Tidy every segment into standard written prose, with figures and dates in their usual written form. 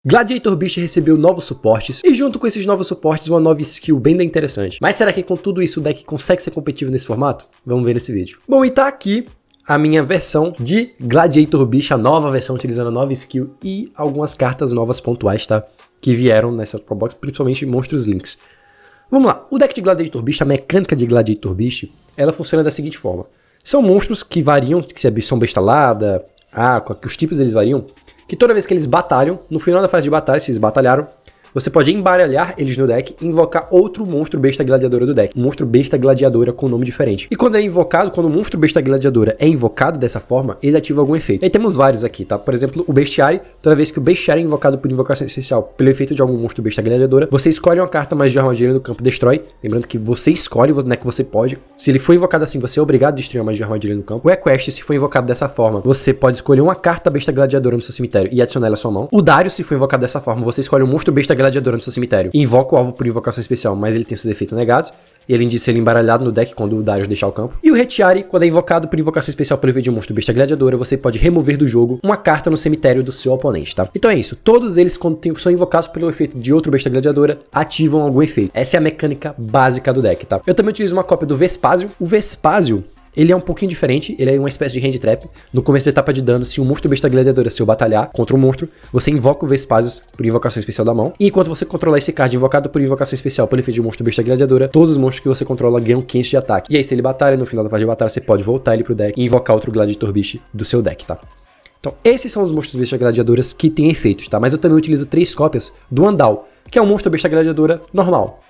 Gladiator Beast recebeu novos suportes, e junto com esses novos suportes, uma nova skill bem interessante. Mas será que com tudo isso o deck consegue ser competitivo nesse formato? Vamos ver nesse vídeo. Bom, e tá aqui a minha versão de Gladiator Beast, a nova versão utilizando a nova skill e algumas cartas novas pontuais, tá? Que vieram nessa Pro Box, principalmente Monstros Links. Vamos lá, o deck de Gladiator Beast, a mecânica de Gladiator Beast, ela funciona da seguinte forma. São monstros que variam, que são bestalada, que os tipos eles variam, que toda vez que eles batalham, no final da fase de batalha, se eles batalharam, você pode embaralhar eles no deck e invocar outro monstro besta gladiadora do deck. Um monstro besta gladiadora com nome diferente. E quando é invocado, quando o monstro besta gladiadora é invocado dessa forma, ele ativa algum efeito. Aí temos vários aqui, tá? Por exemplo, o bestiário. Toda vez que o bestiário é invocado por invocação especial pelo efeito de algum monstro besta gladiadora, você escolhe uma carta magia armadilha no campo, destrói. Lembrando que você escolhe, não é que você pode. Se ele for invocado assim, você é obrigado a destruir uma magia armadilha no campo. O Equest, se for invocado dessa forma, você pode escolher uma carta besta gladiadora no seu cemitério e adicionar ela à sua mão. O Darius, se for invocado dessa forma, você escolhe um monstro besta gladiadora no seu cemitério. Invoca o alvo por invocação especial, mas ele tem seus efeitos negados. E além disso, ele é embaralhado no deck quando o Darius deixar o campo. E o Retiari, quando é invocado por invocação especial pelo efeito de um monstro besta gladiadora, você pode remover do jogo uma carta no cemitério do seu oponente, tá? Então é isso. Todos eles, quando são invocados pelo efeito de outro besta gladiadora, ativam algum efeito. Essa é a mecânica básica do deck, tá? Eu também utilizo uma cópia do Vespásio. O Vespásio, ele é um pouquinho diferente, ele é uma espécie de hand trap. No começo da etapa de dano, se um monstro besta gladiadora se eu batalhar contra um monstro, você invoca o Vespasius por invocação especial da mão. E enquanto você controlar esse card invocado por invocação especial pelo efeito de um monstro besta gladiadora, todos os monstros que você controla ganham 15 de ataque. E aí se ele batalha, no final da fase de batalha, você pode voltar ele pro deck e invocar outro Gladiator Beast do seu deck, tá? Então esses são os monstros besta gladiadoras que têm efeitos, tá? Mas eu também utilizo 3 cópias do Andal, que é um monstro besta gladiadora normal.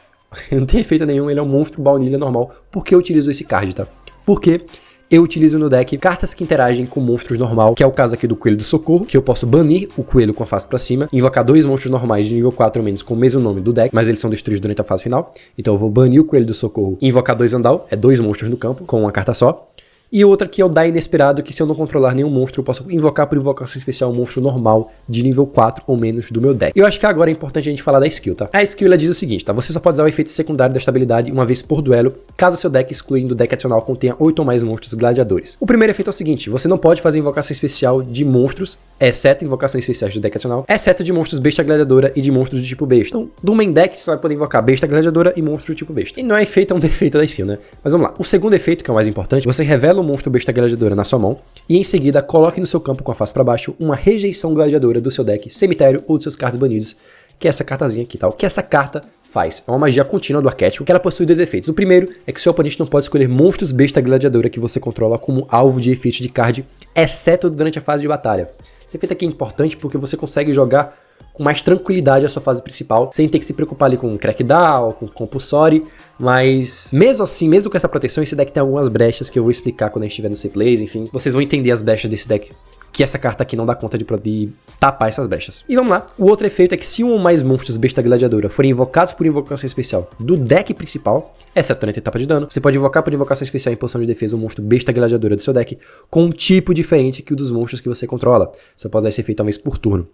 Não tem efeito nenhum, ele é um monstro baunilha normal. Por que eu utilizo esse card, tá? Porque eu utilizo no deck cartas que interagem com monstros normal, que é o caso aqui do Coelho do Socorro, que eu posso banir o coelho com a face pra cima, invocar 2 monstros normais de nível 4 ou menos com o mesmo nome do deck, mas eles são destruídos durante a fase final. Então eu vou banir o Coelho do Socorro e invocar 2 Andal, é 2 monstros no campo, com uma carta só. E outra que é o Da Inesperado, que se eu não controlar nenhum monstro, eu posso invocar por invocação especial um monstro normal de nível 4 ou menos do meu deck. Eu acho que agora é importante a gente falar da skill, tá? A skill ela diz o seguinte, tá? Você só pode usar o efeito secundário da estabilidade uma vez por duelo, caso seu deck, excluindo o deck adicional, contenha 8 ou mais monstros gladiadores. O primeiro efeito é o seguinte, você não pode fazer invocação especial de monstros, exceto invocações especiais do deck adicional, exceto de monstros besta gladiadora e de monstros do tipo besta. Então, do main deck você só vai poder invocar besta gladiadora e monstro do tipo besta. E não é efeito, é um defeito da skill, né? Mas vamos lá. O segundo efeito, que é o mais importante, você revela o monstro besta gladiadora na sua mão e em seguida coloque no seu campo com a face para baixo uma rejeição gladiadora do seu deck, cemitério ou dos seus cards banidos, que é essa cartazinha aqui, tá? O que essa carta faz? É uma magia contínua do arquétipo, que ela possui 2 efeitos. O primeiro é que seu oponente não pode escolher monstros besta gladiadora que você controla como alvo de efeito de card, exceto durante a fase de batalha. Esse efeito aqui é importante porque você consegue jogar com mais tranquilidade a sua fase principal, sem ter que se preocupar ali com Crackdown, com Compulsory, mas mesmo assim, mesmo com essa proteção, esse deck tem algumas brechas que eu vou explicar quando a gente estiver no C-Plays, enfim, vocês vão entender as brechas desse deck, que essa carta aqui não dá conta de tapar essas brechas. E vamos lá, o outro efeito é que se um ou mais monstros besta gladiadora forem invocados por invocação especial do deck principal, exceto durante a etapa de dano, você pode invocar por invocação especial em posição de defesa um monstro besta gladiadora do seu deck com um tipo diferente que o dos monstros que você controla. Você pode usar esse efeito uma vez por turno.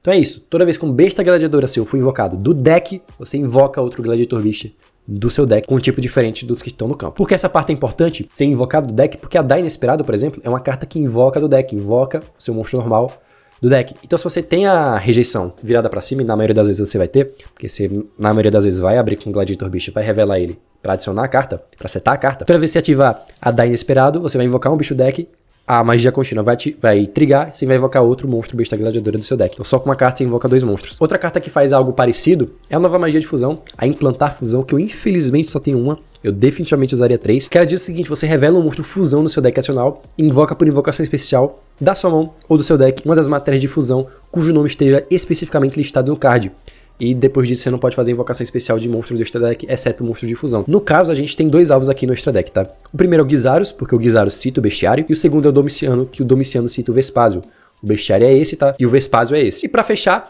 Então é isso, toda vez que um besta gladiadora seu for invocado do deck, você invoca outro Gladiator Beast do seu deck com um tipo diferente dos que estão no campo. Por que essa parte é importante ser invocado do deck? Porque a Da Inesperado, por exemplo, é uma carta que invoca do deck, invoca o seu monstro normal do deck. Então se você tem a rejeição virada pra cima, e na maioria das vezes você vai ter, porque você na maioria das vezes vai abrir com o Gladiator Beast, vai revelar ele pra adicionar a carta, pra setar a carta. Toda vez que você ativar a Da Inesperado, você vai invocar um bicho deck, a magia contínua vai trigar, você vai invocar outro monstro besta gladiadora do seu deck. Então, só com uma carta você invoca 2 monstros. Outra carta que faz algo parecido é a nova magia de fusão, a Implantar Fusão, que eu infelizmente só tenho uma. Eu definitivamente usaria 3. Que ela diz o seguinte, você revela um monstro fusão no seu deck adicional e invoca por invocação especial da sua mão ou do seu deck uma das matérias de fusão cujo nome esteja especificamente listado no card. E depois disso você não pode fazer invocação especial de monstro do extra deck, exceto o monstro de fusão. No caso, a gente tem 2 alvos aqui no extra deck, tá? O primeiro é o Guizarus, porque o Guizarus cita o bestiário. E o segundo é o Domiciano, que o Domiciano cita o Vespásio. O bestiário é esse, tá? E o Vespásio é esse. E pra fechar,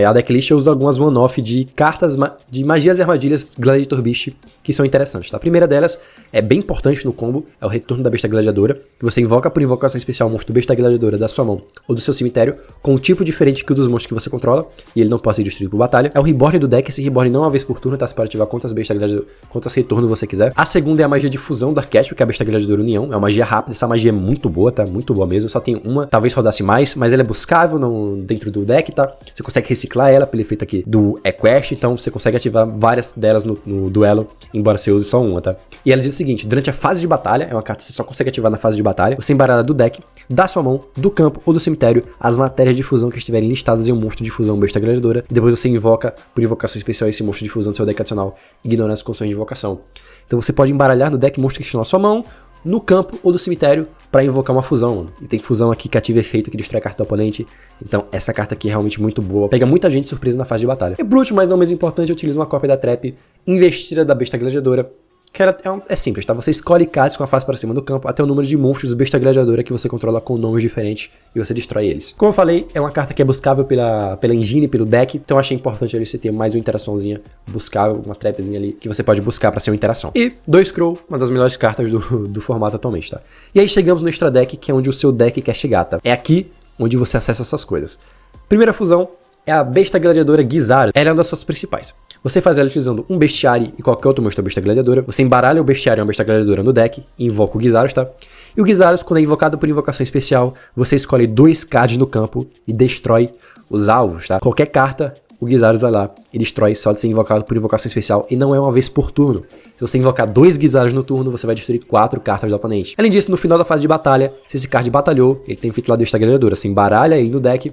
a decklist eu uso algumas one-off de cartas de magias e armadilhas Gladiator Beast que são interessantes, tá? A primeira delas é bem importante no combo, é o Retorno da Besta Gladiadora, que você invoca por invocação especial o monstro Besta Gladiadora da sua mão ou do seu cemitério, com um tipo diferente que o dos monstros que você controla, e ele não pode ser destruído por batalha. É o Reborn do deck, esse Reborn não é uma vez por turno, tá? Você pode ativar quantas Besta Gladiadora, quantas retorno você quiser. A segunda é a magia de fusão do arquétipo, que é a Besta Gladiadora União, é uma magia rápida, essa magia é muito boa, tá? Muito boa mesmo, só tem uma, talvez rodasse mais, mas ela é buscável dentro do deck, tá? Você consegue consegue reciclar ela pelo efeito aqui do Equest, então você consegue ativar várias delas no duelo, embora você use só uma, tá? E ela diz o seguinte: durante a fase de batalha, é uma carta que você só consegue ativar na fase de batalha, você embaralha do deck, da sua mão, do campo ou do cemitério as matérias de fusão que estiverem listadas em um monstro de fusão besta gladiadora, e depois você invoca, por invocação especial, esse monstro de fusão do seu deck adicional, ignorando as condições de invocação. Então você pode embaralhar no deck monstros que estão na sua mão, no campo ou do cemitério pra invocar uma fusão, mano. E tem fusão aqui que ativa efeito que destrói a carta do oponente. Então essa carta aqui é realmente muito boa. Pega muita gente surpresa na fase de batalha. E por último, mas não menos importante, eu utilizo uma cópia da Trap Investida da Besta Gladiadora. Que é simples, tá? Você escolhe cards com a face para cima do campo até o número de monstros Besta Gladiadora que você controla com nomes diferentes e você destrói eles. Como eu falei, é uma carta que é buscável pela engine, pelo deck, então eu achei importante ali você ter mais uma interaçãozinha buscável, uma trapzinha ali que você pode buscar para ser uma interação. E 2 Crow, uma das melhores cartas do formato atualmente, tá? E aí chegamos no Extra Deck, que é onde o seu deck quer chegar, tá? É aqui onde você acessa essas coisas. Primeira fusão é a Besta Gladiadora Gyzarus. Ela é uma das suas principais. Você faz ela utilizando um bestiário e qualquer outro monstro da Besta Gladiadora. Você embaralha o bestiário e uma Besta Gladiadora no deck e invoca o Gyzarus, tá? E o Gyzarus, quando é invocado por invocação especial, você escolhe 2 cards no campo e destrói os alvos, tá? Qualquer carta, o Gyzarus vai lá e destrói só de ser invocado por invocação especial, e não é uma vez por turno. Se você invocar 2 Gyzarus no turno, você vai destruir 4 cartas do oponente. Além disso, no final da fase de batalha, se esse card batalhou, ele tem feito lá da Besta Gladiadora. Você embaralha ele no deck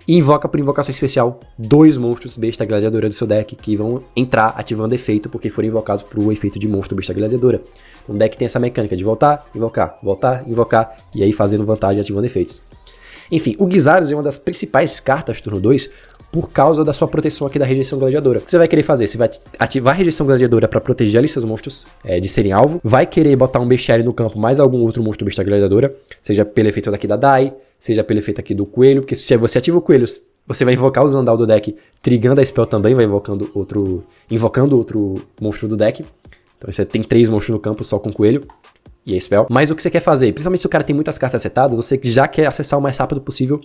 e invoca por invocação especial 2 monstros Besta Gladiadora do seu deck, que vão entrar ativando efeito porque foram invocados por efeito de monstro Besta Gladiadora. Então o deck tem essa mecânica de voltar, invocar, voltar, invocar, e aí fazendo vantagem ativando efeitos. Enfim, o Gyzarus é uma das principais cartas turno 2 por causa da sua proteção aqui da rejeição gladiadora. O que você vai querer fazer? Você vai ativar a rejeição gladiadora para proteger ali seus monstros de serem alvo. Vai querer botar um bestiário no campo, mais algum outro monstro Besta Gladiadora, seja pelo efeito daqui da Dai, seja pelo efeito aqui do coelho, porque se você ativa o coelho, você vai invocar o Zandal do deck, trigando a spell também, vai invocando outro monstro do deck. Então você tem 3 monstros no campo só com coelho e a spell. Mas o que você quer fazer, principalmente se o cara tem muitas cartas setadas, você já quer acessar o mais rápido possível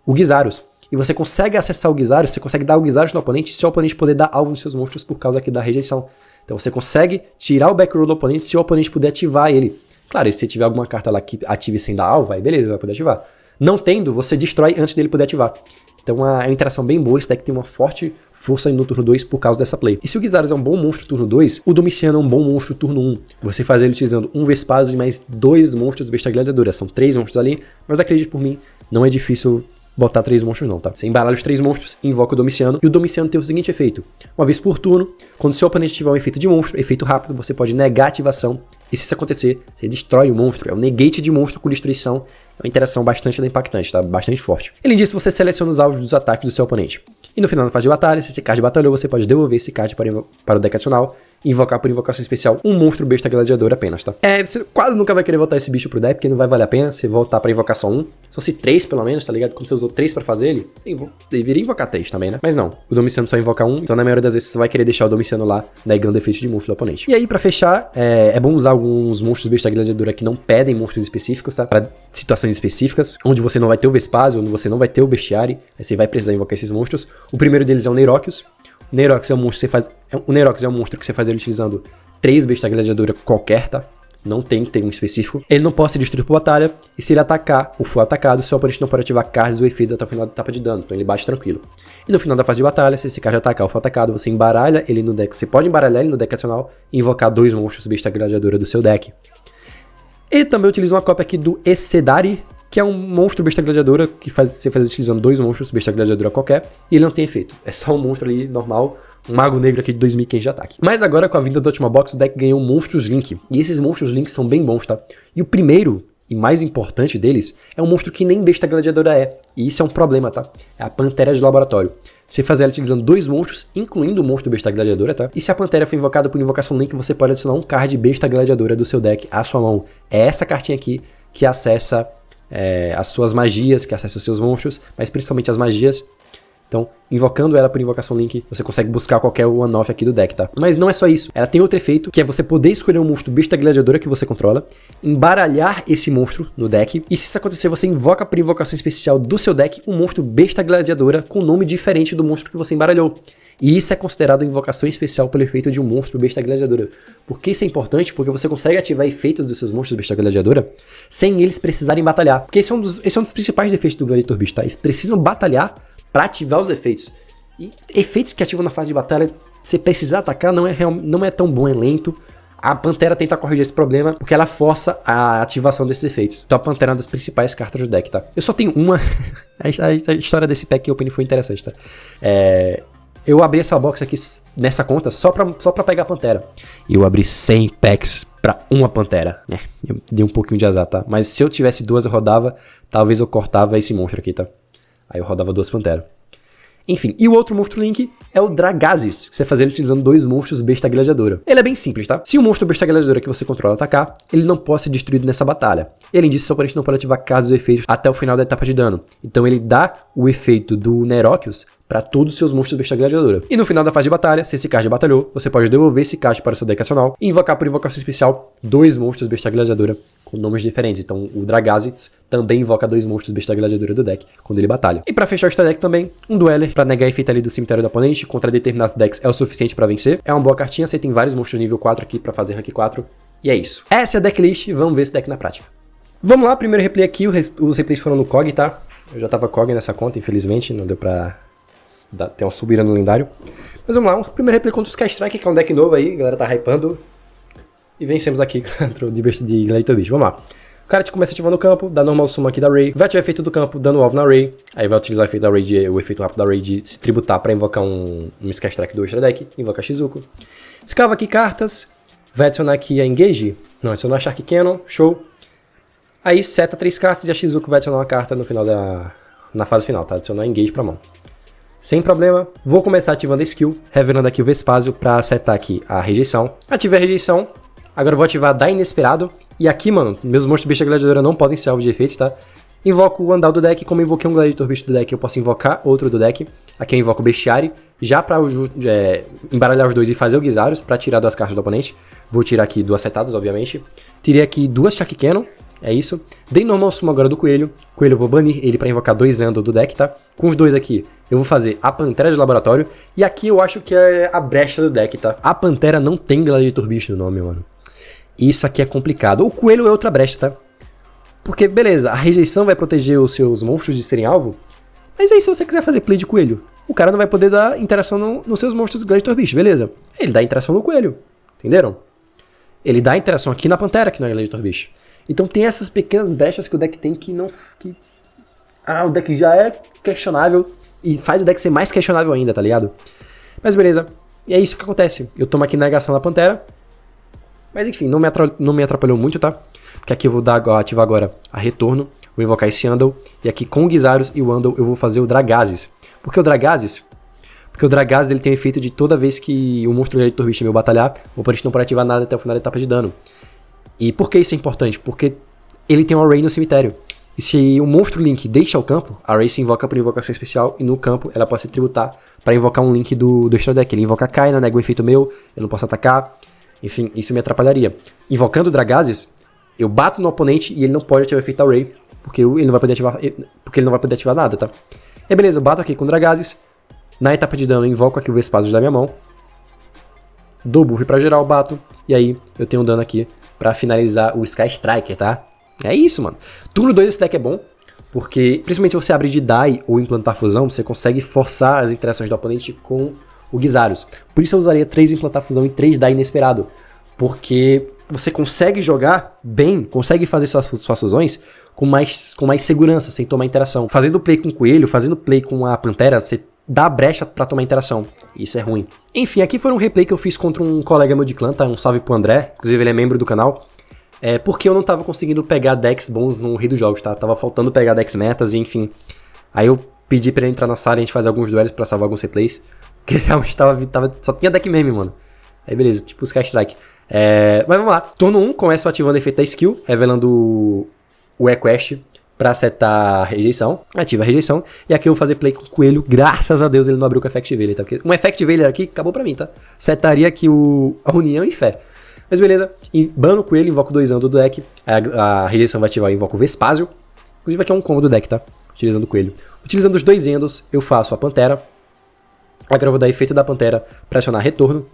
o Gyzarus. E você consegue acessar o Gyzarus, você consegue dar o Gyzarus no oponente se o oponente poder dar alvo nos seus monstros por causa aqui da rejeição. Então você consegue tirar o back row do oponente se o oponente puder ativar ele. Claro, e se tiver alguma carta lá que ative sem dar alvo, aí beleza, vai poder ativar. Não tendo, você destrói antes dele poder ativar. Então é uma interação bem boa, esse deck tem uma forte força no turno 2 por causa dessa play. E se o Gyzarus é um bom monstro turno 2, o Domiciano é um bom monstro turno 1. Você faz ele utilizando um Vespasius e mais 2 monstros Besta Gladiadora. São 3 monstros ali, mas acredite por mim, não é difícil botar 3 monstros não, tá? Você embaralha os 3 monstros, invoca o Domiciano, e o Domiciano tem o seguinte efeito: uma vez por turno, quando seu oponente tiver um efeito de monstro, efeito rápido, você pode negar a ativação, e se isso acontecer, você destrói o monstro. É um negate de monstro com destruição. É uma interação bastante impactante, tá? Bastante forte. Além disso, você seleciona os alvos dos ataques do seu oponente. E no final da fase de batalha, se esse card batalhou, você pode devolver esse card para o deck adicional e invocar por invocação especial um monstro Besta Gladiador apenas, tá? Você quase nunca vai querer voltar esse bicho pro deck, porque não vai valer a pena você voltar pra invocar só um. Só se 3 pelo menos, tá ligado? Como você usou 3 pra fazer ele, você deveria invocar 3 também, né? Mas não, o Domiciano só invoca 1, então na maioria das vezes você vai querer deixar o Domiciano lá, negando efeitos de monstro do oponente. E aí, pra fechar, é bom usar alguns monstros Besta Gladiadora que não pedem monstros específicos, tá? Pra situações específicas, onde você não vai ter o Vespasius, onde você não vai ter o Bestiário, aí você vai precisar invocar esses monstros. O primeiro deles é o Neirokius. O Neirokius é um monstro que você faz. O Neirokius é um monstro que você faz ele utilizando 3 Besta Gladiadora qualquer, tá? Não tem um específico. Ele não pode ser destruído por batalha, e se ele atacar ou for atacado, seu oponente não pode ativar cards ou efeitos até o final da etapa de dano, então ele bate tranquilo. E no final da fase de batalha, se esse card atacar ou for atacado, você embaralha ele no deck. Você pode embaralhar ele no deck adicional e invocar 2 monstros Besta Gladiadora do seu deck. E também utiliza uma cópia aqui do Essedari, que é um monstro Besta Gladiadora, que você faz utilizando 2 monstros Besta Gladiadora qualquer, e ele não tem efeito. É só um monstro ali normal, um mago negro aqui de 2015 de ataque. Mas agora, com a vinda da última box, o deck ganhou monstros Link, e esses monstros Link são bem bons, tá? E o primeiro e mais importante deles é um monstro que nem Besta Gladiadora é, e isso é um problema, tá? É a Pantera de Laboratório. Você faz ela utilizando 2 monstros, incluindo o monstro Besta Gladiadora, tá? E se a Pantera for invocada por invocação Link, você pode adicionar um card Besta Gladiadora do seu deck à sua mão. É essa cartinha aqui que acessa as suas magias, que acessa os seus monstros, mas principalmente as magias. Então, invocando ela por invocação Link, você consegue buscar qualquer one-off aqui do deck, tá? Mas não é só isso. Ela tem outro efeito, que é você poder escolher um monstro Besta Gladiadora que você controla, embaralhar esse monstro no deck, e se isso acontecer, você invoca por invocação especial do seu deck um monstro Besta Gladiadora com nome diferente do monstro que você embaralhou. E isso é considerado invocação especial pelo efeito de um monstro Besta Gladiadora. Por que isso é importante? Porque você consegue ativar efeitos dos seus monstros Besta Gladiadora sem eles precisarem batalhar. Porque esse é um dos principais defeitos do Gladiator Beast, tá? Eles precisam batalhar pra ativar os efeitos. E efeitos que ativam na fase de batalha, você precisar atacar, não é tão bom, é lento. A Pantera tenta corrigir esse problema porque ela força a ativação desses efeitos. Então a Pantera é uma das principais cartas do deck, tá? Eu só tenho uma... a história desse pack opening foi interessante, tá? Eu abri essa box aqui nessa conta só pra pegar a Pantera. E eu abri 100 packs pra uma Pantera. Eu dei um pouquinho de azar, tá? Mas se eu tivesse duas eu rodava, talvez eu cortava esse monstro aqui, tá? Aí eu rodava duas Panteras. Enfim, e o outro monstro link é o Dragazes, que você faz ele utilizando dois monstros besta gladiadora. Ele é bem simples, tá? Se o monstro besta gladiadora que você controla atacar, ele não pode ser destruído nessa batalha. Além disso, seu oponente não pode ativar casos ou efeitos até o final da etapa de dano. Então ele dá o efeito do Neróquios para todos os seus monstros besta gladiadora. E no final da fase de batalha, se esse card batalhou, você pode devolver esse card para o seu deck nacional e invocar por invocação especial dois monstros besta gladiadora com nomes diferentes. Então o Dragazes também invoca dois monstros besta gladiadora do deck quando ele batalha. E para fechar o deck também, um Dweller para negar efeito ali do cemitério do oponente contra determinados decks é o suficiente para vencer. É uma boa cartinha, você tem vários monstros nível 4 aqui para fazer rank 4. E é isso. Essa é a decklist, vamos ver esse deck na prática. Vamos lá, primeiro replay aqui, os replays foram no COG, tá? Eu já tava COG nessa conta, infelizmente, não deu pra ter uma subida no lendário. Mas vamos lá, um primeiro replay contra o Sky Strike, que é um deck novo aí, a galera tá hypando. E vencemos aqui contra o de Gladiator Beast. Vamos lá. O cara começa ativando o campo, dá normal suma aqui da Ray, vai ativar o efeito do campo, dando alvo na Ray. Aí vai utilizar o efeito da Ray, o efeito rápido da Ray de se tributar pra invocar um Sky Strike do extra deck, invoca Shizuko. Escava aqui cartas, vai adicionar aqui a Engage, não, adicionar a Shark Cannon, show. Aí seta 3 cartas e a Shizuko vai adicionar uma carta no final na fase final, tá? Adicionar Engage pra mão. Sem problema, vou começar ativando a skill, revelando aqui o Vespásio pra setar aqui a rejeição. Ativei a rejeição, agora eu vou ativar da Inesperado. E aqui, mano, meus monstros besta gladiadora não podem ser alvo de efeitos, tá? Invoco o Andal do deck, como eu invoquei um Gladiator Beast do deck, eu posso invocar outro do deck. Aqui eu invoco o Bestiary, já pra embaralhar os dois e fazer o Guizaros, pra tirar duas cartas do oponente. Vou tirar aqui duas setadas, obviamente. Tirei aqui duas Shark Cannon, é isso. Dei normal sumo agora do Coelho. Coelho eu vou banir ele pra invocar dois Andal do deck, tá? Com os dois aqui, eu vou fazer a Pantera de Laboratório. E aqui eu acho que é a brecha do deck, tá? A Pantera não tem Gladiator Beast no nome, mano. Isso aqui é complicado. O Coelho é outra brecha, tá? Porque, beleza, a rejeição vai proteger os seus monstros de serem alvo. Mas aí se você quiser fazer play de Coelho, o cara não vai poder dar interação nos seus monstros do Gladiator Beast, beleza? Ele dá interação no Coelho, entenderam? Ele dá interação aqui na Pantera, que não é Gladiator Beast. Então tem essas pequenas brechas que o deck tem que não... o deck já é questionável e faz o deck ser mais questionável ainda, tá ligado? Mas beleza, e é isso que acontece. Eu tomo aqui negação na Pantera. Mas enfim, não me atrapalhou muito, tá? Porque aqui eu vou ativar agora a Retorno, vou invocar esse Andal, e aqui com o Guizaros e o Andal eu vou fazer o Dragazes. Por que o Dragazes? Porque o Dragazes ele tem o efeito de toda vez que o monstro Gladiator Beast meu batalhar, o oponente não pode ativar nada até o final da etapa de dano. E por que isso é importante? Porque ele tem um Array no cemitério. E se o monstro Link deixa o campo, a Array se invoca por invocação especial, e no campo ela pode se tributar para invocar um Link do extra deck. Ele invoca Kaina, nega o efeito meu, eu não posso atacar. Enfim, isso me atrapalharia. Invocando Dragazes, eu bato no oponente e ele não pode ativar o efeito da Ray, porque ele não vai poder ativar nada, tá? E beleza, eu bato aqui com Dragazes. Na etapa de dano, eu invoco aqui o Vespásio da minha mão. Dou buff pra geral, bato. E aí, eu tenho um dano aqui pra finalizar o Sky Striker, tá? É isso, mano. Turno 2 desse deck é bom, porque principalmente se você abrir de Die ou implantar fusão, você consegue forçar as interações do oponente com o Guizaros. Por isso eu usaria 3 implantar fusão e 3 Die inesperado. Porque você consegue jogar bem, consegue fazer suas fusões com mais segurança, sem tomar interação. Fazendo play com o Coelho, fazendo play com a Pantera, você dá brecha pra tomar interação. Isso é ruim. Enfim, aqui foi um replay que eu fiz contra um colega meu de clã, tá? Um salve pro André, inclusive ele é membro do canal. Porque eu não tava conseguindo pegar decks bons no Rei dos Jogos, tá? Tava faltando pegar decks metas e enfim. Aí eu pedi pra ele entrar na sala e a gente fazer alguns duelos pra salvar alguns replays. Porque realmente só tinha deck meme, mano. Aí beleza, tipo Sky Strike. Mas vamos lá. Turno 1, começo ativando o efeito da skill, revelando o E-Quest pra setar a rejeição. Ativa a rejeição. E aqui eu vou fazer play com o Coelho. Graças a Deus ele não abriu com o Effect Veiler, tá? Porque um Effect Veiler aqui acabou pra mim, tá? Setaria aqui a União e Fé. Mas beleza. Bano o Coelho, invoco 2 Andal do deck. A rejeição vai ativar e invoco o Vespásio. Inclusive aqui é um combo do deck, tá? Utilizando o Coelho. Utilizando os 2 Andals, eu faço a Pantera. Agora eu vou dar efeito da Pantera pra acionar Retorno.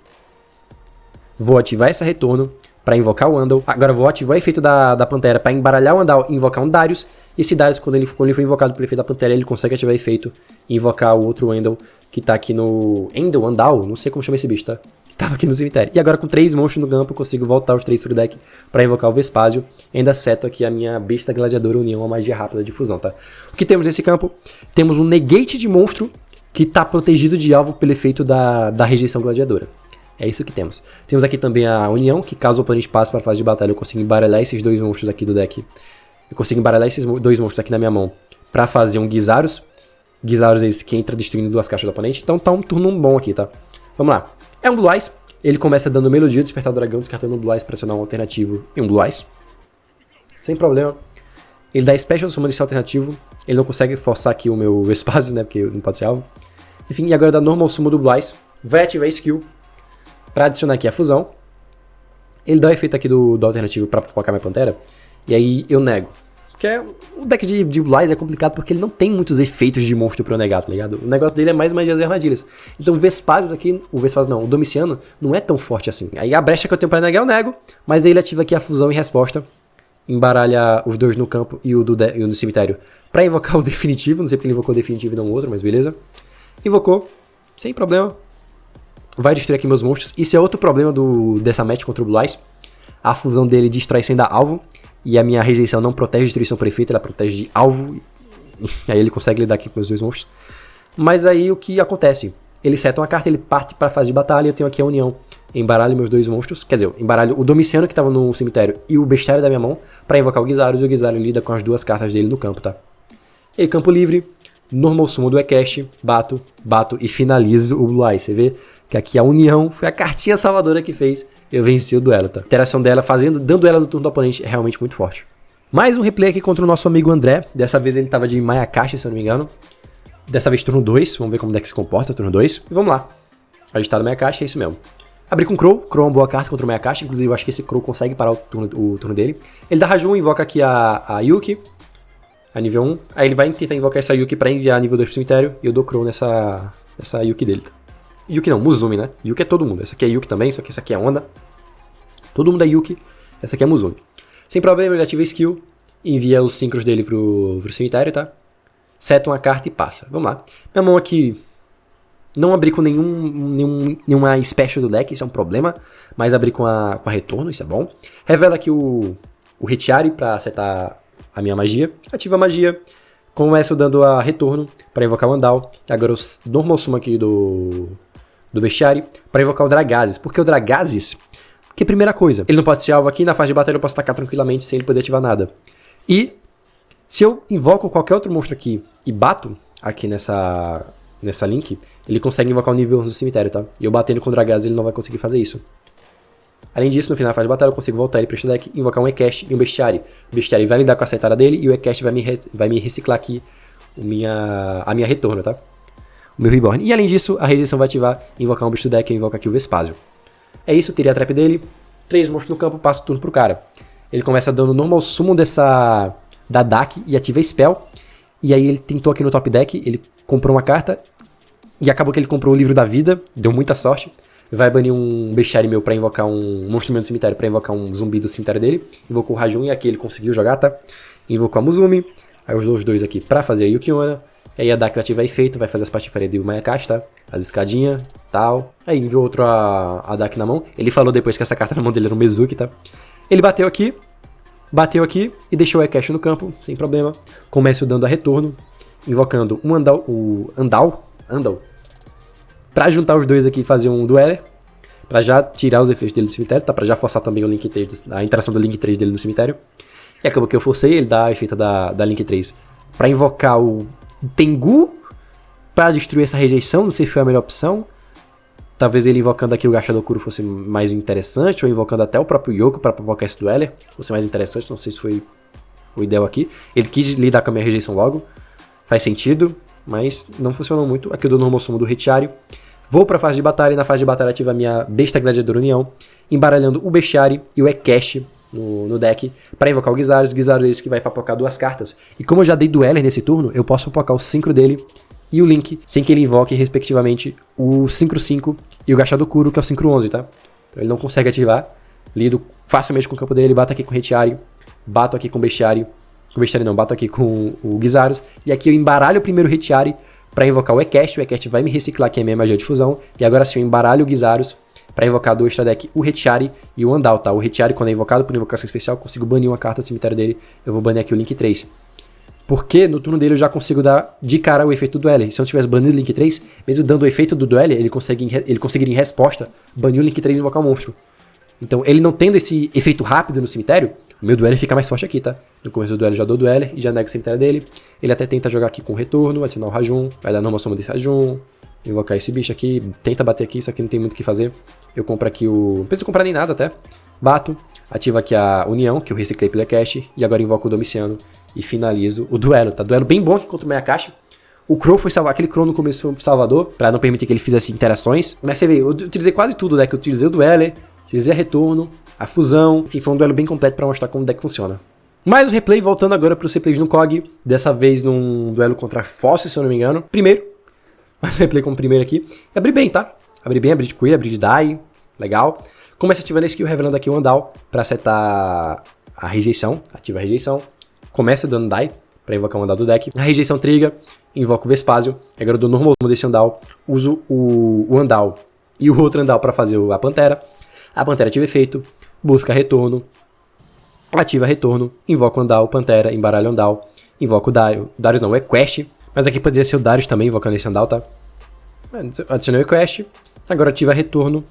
Vou ativar essa Retorno pra invocar o Andal. Agora eu vou ativar o efeito da Pantera pra embaralhar o Andal e invocar um Darius. E esse Darius, quando ele for invocado pelo efeito da Pantera, ele consegue ativar efeito e invocar o outro Andal que tá aqui no... Andal? Não sei como chama esse bicho, tá? Que tava aqui no cemitério. E agora com 3 monstros no campo, eu consigo voltar os 3 pro deck pra invocar o Vespásio. E ainda seto aqui a minha besta gladiadora união, a magia rápida de fusão, tá? O que temos nesse campo? Temos um negate de monstro que tá protegido de alvo pelo efeito da rejeição gladiadora. É isso que temos. Temos aqui também a união, que caso o oponente passe para a fase de batalha, eu consigo embaralhar esses 2 monstros aqui do deck. Eu consigo embaralhar esses 2 monstros aqui na minha mão pra fazer um Gyzarus. Gyzarus é esse que entra destruindo 2 caixas do oponente. Então tá um turno bom aqui, tá? Vamos lá. É um Blue Eyes. Ele começa dando Melodia, despertar o dragão, descartando um Blue Eyes, pressionar um alternativo e um Blue Eyes. Sem problema. Ele dá Special Summon desse alternativo. Ele não consegue forçar aqui o meu espaço, né? Porque não pode ser alvo. Enfim, e agora dá Normal Summon do Blue Eyes. Vai ativar a skill pra adicionar aqui a fusão. Ele dá o efeito aqui do alternativo pra colocar minha Pantera. E aí eu nego. Porque o deck de Blue Eyes é complicado porque ele não tem muitos efeitos de monstro pra eu negar, tá ligado? O negócio dele é mais magias e armadilhas. Então o Vespasius aqui, o Domiciano, não é tão forte assim. Aí a brecha que eu tenho pra negar eu nego, mas aí ele ativa aqui a fusão em resposta. Embaralha os 2 no campo e o do cemitério pra invocar o definitivo. Não sei porque ele invocou o definitivo e não o outro, mas beleza. Invocou, sem problema. Vai destruir aqui meus monstros. Isso é outro problema dessa match contra o Blue Eyes. A fusão dele destrói sem dar alvo. E a minha rejeição não protege destruição por efeito, ela protege de alvo. Aí ele consegue lidar aqui com os 2 monstros. Mas aí o que acontece? Ele seta uma carta, ele parte para a fase de batalha. Eu tenho aqui a união. Embaralho meus 2 monstros. Quer dizer, embaralho o Domiciano que estava no cemitério e o bestiário da minha mão para invocar o Gyzarus. E o Gyzarus lida com as 2 cartas dele no campo, tá? E aí, campo livre. Normal Summon do Ekast. Bato e finalizo o Blue Eyes. Você vê que aqui a união foi a cartinha salvadora que fez. Eu venci o duelo, tá? A interação dela dando ela no turno do oponente é realmente muito forte. Mais um replay aqui contra o nosso amigo André. Dessa vez ele tava de Mayakashi, se eu não me engano. Dessa vez turno 2. Vamos ver como é que se comporta turno 2. E vamos lá. Agitado Mayakashi, é isso mesmo. Abri com Crow. Crow é uma boa carta contra o Mayakashi. Inclusive eu acho que esse Crow consegue parar o turno dele. Ele dá Rajun, invoca aqui a Yuki. A nível 1. Aí ele vai tentar invocar essa Yuki pra enviar a nível 2 pro cemitério. E eu dou Crow nessa Yuki dele. Yuki não, Muzumi, né? Yuki é todo mundo. Essa aqui é Yuki também, só que essa aqui é Onda. Todo mundo é Yuki. Essa aqui é Muzumi. Sem problema, ele ativa a skill. Envia os synchros dele pro cemitério, tá? Seta uma carta e passa. Vamos lá. Minha mão aqui... Não abri com nenhuma special do deck, isso é um problema. Mas abri com a retorno, isso é bom. Revela aqui o Retiari pra setar a minha magia. Ativa a magia. Começo dando a retorno para invocar o Andal. Agora o Normal Summon aqui do Bestiário para invocar o Dragazes. Por que o Dragazes? Porque primeira coisa, ele não pode ser alvo aqui. Na fase de batalha eu posso atacar tranquilamente sem ele poder ativar nada. E se eu invoco qualquer outro monstro aqui e bato aqui nessa link, ele consegue invocar o nível 11 do cemitério, tá? E eu batendo com o Dragazes ele não vai conseguir fazer isso. Além disso, no final da fase de batalha, eu consigo voltar ele para este deck, invocar um Ekast e um Bestiário. O Bestiário vai lidar com a setada dele e o Ekast vai me reciclar aqui a minha retorno, tá? O meu Reborn. E além disso, a rejeição vai ativar, invocar um bicho do deck e invocar aqui o Vespásio. É isso, tirei a trap dele, 3 monstros no campo, passo o turno pro cara. Ele começa dando Normal Summon da DAC e ativa Spell. E aí ele tentou aqui no top deck, ele comprou uma carta e acabou que ele comprou o Livro da Vida, deu muita sorte. Vai banir um Bestiário meu pra invocar um monstro meu do cemitério, pra invocar um zumbi do cemitério dele. Invocou o Rajun e aqui ele conseguiu jogar, tá? Invocou a Muzumi. Aí os 2 aqui pra fazer a Yukiona. Aí a Dak ativa efeito, vai fazer as patifarias do Mayakashi, tá? As escadinhas, tal. Aí enviou outro a Dak na mão. Ele falou depois que essa carta na mão dele era um Mezuki, tá? Ele bateu aqui e deixou o Ekast no campo, sem problema. Começo dando a retorno, invocando o Andal. Pra juntar os 2 aqui e fazer um Dueler. Pra já tirar os efeitos dele do cemitério, tá? Pra já forçar também o Link 3, a interação do Link 3 dele no cemitério. E acabou que eu forcei, ele dá o efeito da Link 3 pra invocar o Tengu. Pra destruir essa rejeição, não sei se foi a melhor opção. Talvez ele invocando aqui o Gashadokuro fosse mais interessante. Ou invocando até o próprio Yoko pra provocar esse Dueler. Fosse mais interessante, não sei se foi o ideal aqui. Ele quis lidar com a minha rejeição logo. Faz sentido, mas não funcionou muito. Aqui eu dou Normal Summon do Retiário. Vou pra fase de batalha e na fase de batalha ativa a minha Besta Gladiadora União, embaralhando o Bestiário e o Ekast no deck para invocar o Gyzarus. O Gyzarus é esse que vai papocar 2 cartas. E como eu já dei Dueler nesse turno, eu posso papocar o Synchro dele e o Link, sem que ele invoque, respectivamente, o Synchro 5 e o Gashadokuro, que é o Synchro 11, tá? Então ele não consegue ativar. Lido facilmente com o campo dele, bato aqui com o Retiari, bato aqui com o Bestiário. Com o Bestiário não, bato aqui com o Gyzarus. E aqui eu embaralho primeiro o Retiari pra invocar o Ekast. O Ekast vai me reciclar aqui a minha magia de fusão. E agora sim eu embaralho o Gyzarus pra invocar do extra deck o Retiari e o Andal, tá? O Retiari, quando é invocado por invocação especial, eu consigo banir uma carta do cemitério dele. Eu vou banir aqui o Link 3. Porque no turno dele eu já consigo dar de cara o efeito do Dueler. Se eu não tivesse banido o Link 3, mesmo dando o efeito do Dueler, ele conseguiria em resposta banir o Link 3 e invocar um monstro. Então, ele não tendo esse efeito rápido no cemitério, o meu Dueler fica mais forte aqui, tá? No começo do Dueler já dou o Dueler e já nego o cemitério dele. Ele até tenta jogar aqui com o retorno, adicionar o Rajum, vai dar normal soma desse Rajum, invocar esse bicho aqui, tenta bater aqui, isso aqui não tem muito o que fazer. Eu compro aqui o... Não precisa comprar nem nada até. Bato, ativo aqui a União, que eu reciclei pelo Ekast, e agora invoco o Domiciano e finalizo o duelo, tá? Duelo bem bom aqui contra o Meia Caixa. O Crow foi salvar, aquele Crow no começo foi salvador, pra não permitir que ele fizesse interações. Mas você vê, eu utilizei quase tudo, né? Que eu utilizei o Dueler, utilizei a Retorno, a Fusão, enfim, foi um duelo bem completo pra mostrar como o deck funciona. Mais um replay, voltando agora para os replays no COG, dessa vez num duelo contra Fóssil, se eu não me engano. Primeiro, mais um replay como primeiro aqui. Abri bem, tá? Abri bem, abri de Coelho, abri de Dai, legal. Começa ativando a skill, revelando aqui o Andal para acertar a rejeição, ativa a rejeição. Começa dando Dai para invocar o Andal do deck. A rejeição triga, invoca o Vespásio. Agora eu dou normal desse Andal, uso o Andal e o outro Andal para fazer a Pantera. A Pantera ativa efeito, busca retorno, ativa retorno, invoca o Andal, Pantera, embaralha o Andal, invoca o Darius. Darius não, o Equest, mas aqui poderia ser o Darius também invocando esse Andal, tá? Adicionei o Equest, agora ativa retorno,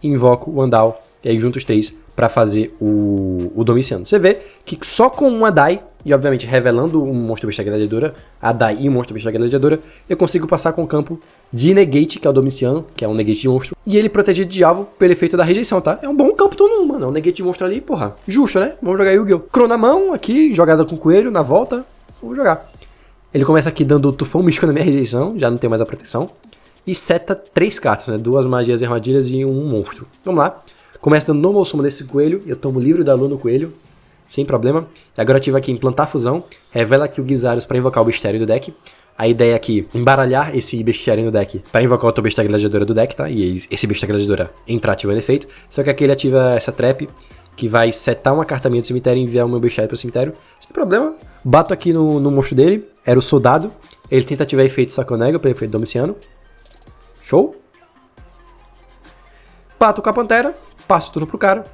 invoco o Andal, e aí junto os três para fazer o Domiciano. Você vê que só com uma Dai, e obviamente revelando um Monstro Besta Gladiadora, a Dai e o Monstro Besta Gladiadora, eu consigo passar com o campo de Negate, que é o Domiciano, que é um Negate de monstro, e ele protegido de alvo pelo efeito da rejeição, tá? É um bom campo turno 1, mano, é um Negate de monstro ali, porra, justo, né? Vamos jogar Yu-Gi-Oh! Crono na mão, aqui, jogada com o coelho, na volta, vou jogar. Ele começa aqui dando o Tufão Místico na minha rejeição, já não tem mais a proteção, e seta 3 cartas, né? 2 magias e armadilhas e um monstro. Vamos lá. Começa dando normal summon desse coelho, eu tomo livre da lua no coelho, sem problema. E agora ativa aqui implantar fusão, revela aqui o Gyzarus para invocar o bestiário do deck. A ideia aqui, embaralhar esse bestiário no deck para invocar outra besta gladiadora do deck, tá? E esse besta gladiadora entrar ativando efeito. Só que aqui ele ativa essa trap, que vai setar uma carta minha do cemitério e enviar o meu bestiário pro cemitério. Sem problema. Bato aqui no monstro dele, era o soldado. Ele tenta ativar efeito, só que eu nego para efeito Domiciano. Show. Bato com a Pantera. Passo tudo pro cara.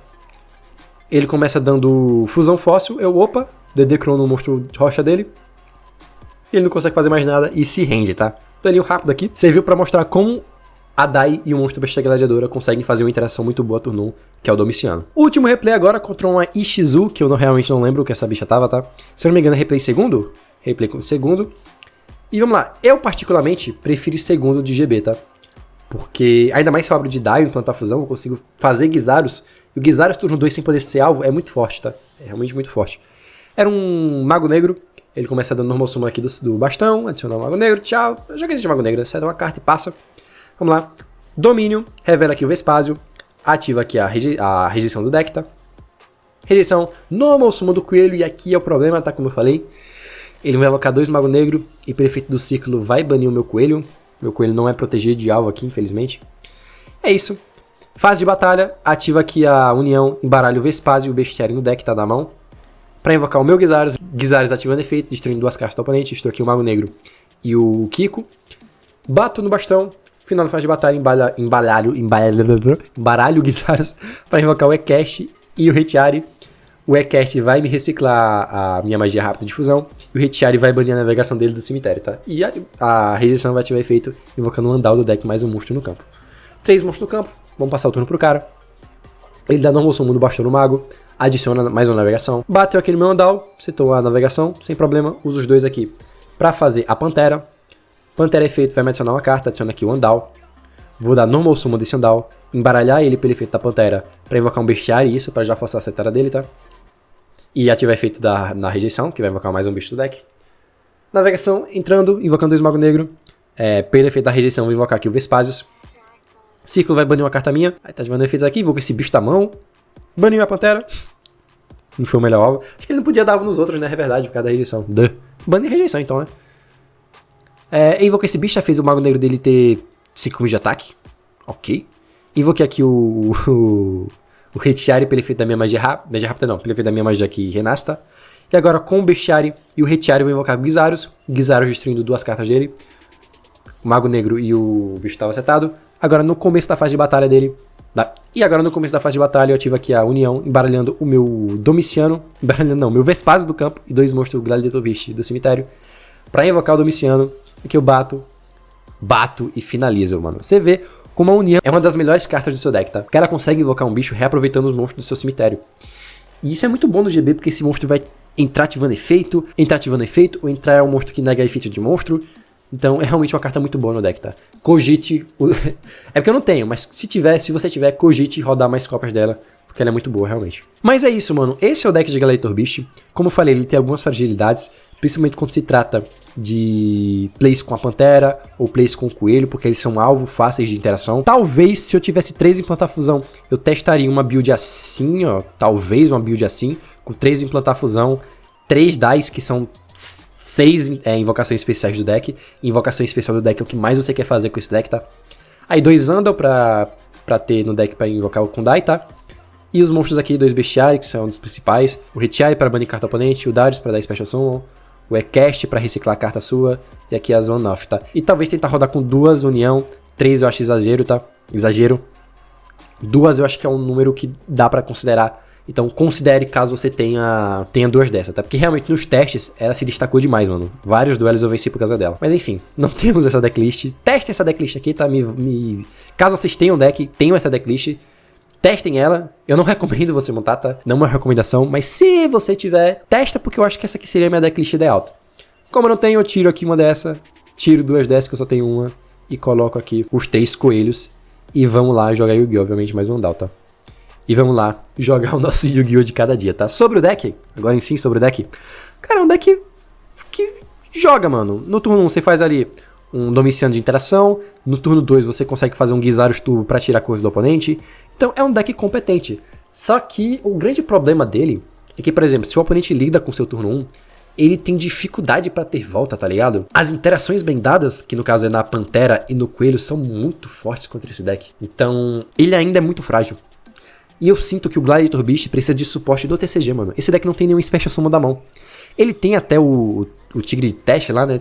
Ele começa dando fusão fóssil. Eu, opa, DD Crono no monstro de rocha dele. Ele não consegue fazer mais nada e se rende, tá? Planinho rápido aqui. Serviu pra mostrar como a Dai e o monstro Besta Gladiadora conseguem fazer uma interação muito boa turno 1, que é o Domiciano. O último replay agora contra uma Ishizu, que eu realmente não lembro o que essa bicha tava, tá? Se eu não me engano, replay segundo. Replay com segundo. E vamos lá. Eu, particularmente, prefiro segundo de GB, tá? Porque, ainda mais se eu abro de Dai e implantar fusão, eu consigo fazer Gyzarus. E o Gyzarus turno 2 sem poder ser alvo é muito forte, tá? É realmente muito forte. Era um Mago Negro. Ele começa dando normal summon aqui do bastão. Adiciona o Mago Negro, tchau. Eu joguei de Mago Negro, acerta uma carta e passa. Vamos lá. Domínio. Revela aqui o Vespásio. Ativa aqui a rejeição do deck, tá? Rejeição. Normal summon do coelho. E aqui é o problema, tá? Como eu falei. Ele vai invocar 2 Mago Negro. E pelo efeito do círculo vai banir o meu coelho. Meu coelho não é protegido de alvo aqui, infelizmente. É isso. Fase de batalha. Ativa aqui a União. Embaralha o Vespásio e o Bestiário no deck, tá na mão. Pra invocar o meu Gyzarus. Gyzarus ativando efeito, destruindo 2 cartas do oponente. Estou aqui o Mago Negro e o Kiko. Bato no bastão. Final da fase de batalha. Embaralho o Gyzarus pra invocar o Ekast e o Retiari. O Ekast vai me reciclar a minha magia rápida de fusão. E o Retiari vai banir a navegação dele do cemitério, tá? E a rejeição vai ativar efeito, invocando um Andal do deck mais um monstro no campo. 3 monstros no campo. Vamos passar o turno pro cara. Ele dá normal summon do bastão no mago. Adiciona mais uma navegação. Bateu aqui no meu Andal. Setou a navegação, sem problema. Uso os dois aqui pra fazer a Pantera. Pantera efeito vai me adicionar uma carta. Adiciona aqui o Andal. Vou dar normal summon desse Andal. Embaralhar ele pelo efeito da Pantera pra invocar um bestiário. Isso pra já forçar a setara dele, tá? E ativar efeito na rejeição, que vai invocar mais um bicho do deck. Navegação, entrando, invocando 2 Mago Negro. Pelo efeito da rejeição, vou invocar aqui o Vespasius. Círculo vai banir uma carta minha. Aí tá ativando efeitos aqui, invoca esse bicho da mão. Baniu a Pantera. Não foi o melhor alvo. Acho que ele não podia dar alvo nos outros, né? É verdade, por causa da rejeição. Baniu a rejeição, então, né? Invoca esse bicho, já fez o Mago Negro dele ter 5 de ataque. Ok. Invoquei aqui o o Retiari pelo efeito da minha magia rápida não, pelo efeito da minha magia que renasce, tá? E agora com o Bestiari e o Retiari eu vou invocar Gyzarus destruindo 2 cartas dele. O Mago Negro e o bicho estava setado. Agora no começo da fase de batalha dele... E agora no começo da fase de batalha eu ativo aqui a União, embaralhando o meu Domiciano, meu Vespásio do campo e 2 monstros Gladiator Beast do cemitério. Pra invocar o Domiciano, aqui eu bato e finalizo, mano. Você vê como a União é uma das melhores cartas do seu deck, tá? O cara consegue invocar um bicho reaproveitando os monstros do seu cemitério. E isso é muito bom no GB, porque esse monstro vai entrar ativando efeito, ou entrar um monstro que nega efeito de monstro. Então é realmente uma carta muito boa no deck, tá? Cogite... É porque eu não tenho, mas se você tiver, cogite rodar mais cópias dela, porque ela é muito boa, realmente. Mas é isso, mano. Esse é o deck de Gladiator Beast. Como eu falei, ele tem algumas fragilidades, principalmente quando se trata de plays com a Pantera ou plays com o Coelho, porque eles são alvo fáceis de interação. Talvez, se eu tivesse 3 implantar fusão, eu testaria uma build assim, ó. Talvez uma build assim, com 3 implantar fusão, 3 dice, que são 6 invocações especiais do deck. Invocação especial do deck é o que mais você quer fazer com esse deck, tá? Aí 2 Andal pra ter no deck pra invocar o Kundai, tá? E os monstros aqui, 2 Bestiari, que são um dos principais. O Retiari pra banir carta oponente, o Darius pra dar Special Summon, o Ekast pra reciclar a carta sua, e aqui as One-Off, tá? E talvez tentar rodar com 2 União, 3 eu acho exagero, tá? Exagero. 2 eu acho que é um número que dá pra considerar. Então considere caso você tenha 2 dessa, tá? Porque realmente nos testes ela se destacou demais, mano. Vários duelos eu venci por causa dela. Mas enfim, não temos essa decklist. Testem essa decklist aqui, tá? Caso vocês tenham deck, tenham essa decklist, testem ela. Eu não recomendo você montar, tá? Não é uma recomendação, mas se você tiver, testa, porque eu acho que essa aqui seria a minha decklist ideal, tá? Como eu não tenho, eu tiro aqui uma dessa, tiro 2 dessas, que eu só tenho uma, e coloco aqui os 3 coelhos. E vamos lá jogar Yu-Gi-Oh! Obviamente mais um Andal, tá? E vamos lá jogar o nosso Yu-Gi-Oh! De cada dia, tá? Sobre o deck, agora sim sobre o deck. Cara, é um deck que joga, mano. No turno 1 você faz ali um Domiciano de interação. No turno 2 você consegue fazer um Gyzarus Turbo pra tirar coisas do oponente. Então é um deck competente. Só que o grande problema dele é que, por exemplo, se o oponente lida com seu turno 1, ele tem dificuldade pra ter volta, tá ligado? As interações bem dadas, que no caso é na Pantera e no Coelho, são muito fortes contra esse deck. Então ele ainda é muito frágil. E eu sinto que o Gladiator Beast precisa de suporte do TCG, mano. Esse deck não tem nenhum Special Summon da mão. Ele tem até o tigre de teste lá, né?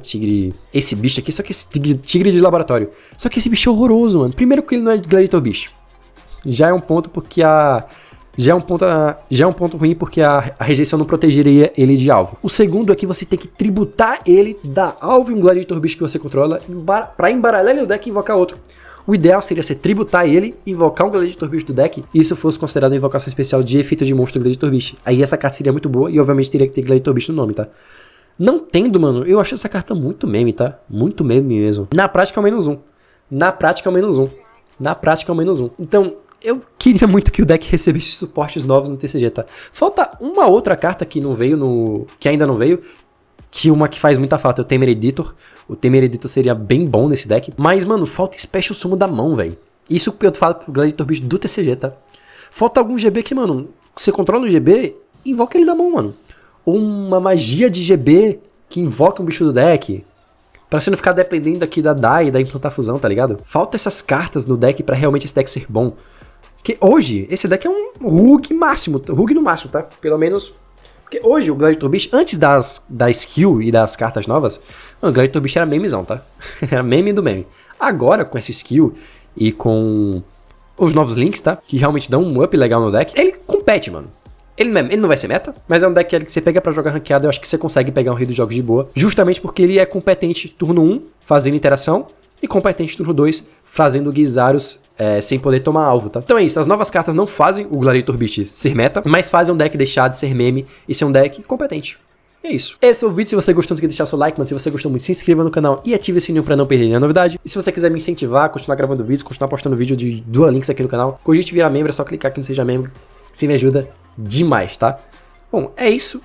Esse bicho aqui, só que esse tigre de laboratório. Só que esse bicho é horroroso, mano. Primeiro que ele não é de Gladiator Beast. Já é um ponto porque já é um ponto ruim porque a rejeição não protegeria ele de alvo. O segundo é que você tem que tributar ele da alvo em um Gladiator Beast que você controla pra embaralhar ele no deck e invocar outro. O ideal seria você tributar ele, invocar um Gladiator Beast do deck, e isso fosse considerado uma invocação especial de efeito de monstro do Gladiator Beast. Aí essa carta seria muito boa e obviamente teria que ter Gladiator Beast no nome, tá? Não tendo, mano, eu acho essa carta muito meme, tá? Muito meme mesmo. Na prática é o -1. Na prática é o -1. Na prática é o -1. Então, eu queria muito que o deck recebesse suportes novos no TCG, tá? Falta uma outra carta que não veio que ainda não veio, que uma que faz muita falta é o Temur Editor. O Temur Editor seria bem bom nesse deck. Mas, mano, falta Special Summon da mão, velho. Isso que eu falo pro Gladiator Beast do TCG, tá? Falta algum GB que, mano, você controla no GB, invoca ele da mão, mano. Ou uma magia de GB que invoca um bicho do deck. Pra você não ficar dependendo aqui da DAI e da implantar fusão, tá ligado? Falta essas cartas no deck pra realmente esse deck ser bom. Porque hoje, esse deck é um Rug máximo. Rug no máximo, tá? Pelo menos... Porque hoje o Gladiator Beast, antes da skill e das cartas novas, o Gladiator Beast era memezão, tá? Era meme do meme. Agora, com essa skill e com os novos links, tá? Que realmente dão um up legal no deck, ele compete, mano. Ele não vai ser meta, mas é um deck que você pega pra jogar ranqueado, eu acho que você consegue pegar um rei dos jogos de boa. Justamente porque ele é competente turno 1, fazendo interação, e competente turno 2, fazendo Gyzarus sem poder tomar alvo, tá? Então é isso, as novas cartas não fazem o Gladiator Beast ser meta, mas fazem um deck deixar de ser meme e ser um deck competente. E é isso. Esse é o vídeo, se você gostou, não esqueça de deixar seu like, mano. Se você gostou muito, se inscreva no canal e ative o sininho pra não perder nenhuma novidade. E se você quiser me incentivar, continuar gravando vídeos, continuar postando vídeo de Duel Links aqui no canal, cogite virar membro, é só clicar aqui no Seja Membro, que você me ajuda demais, tá? Bom, é isso.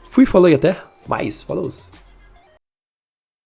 Fui, falou e até mais. Falou!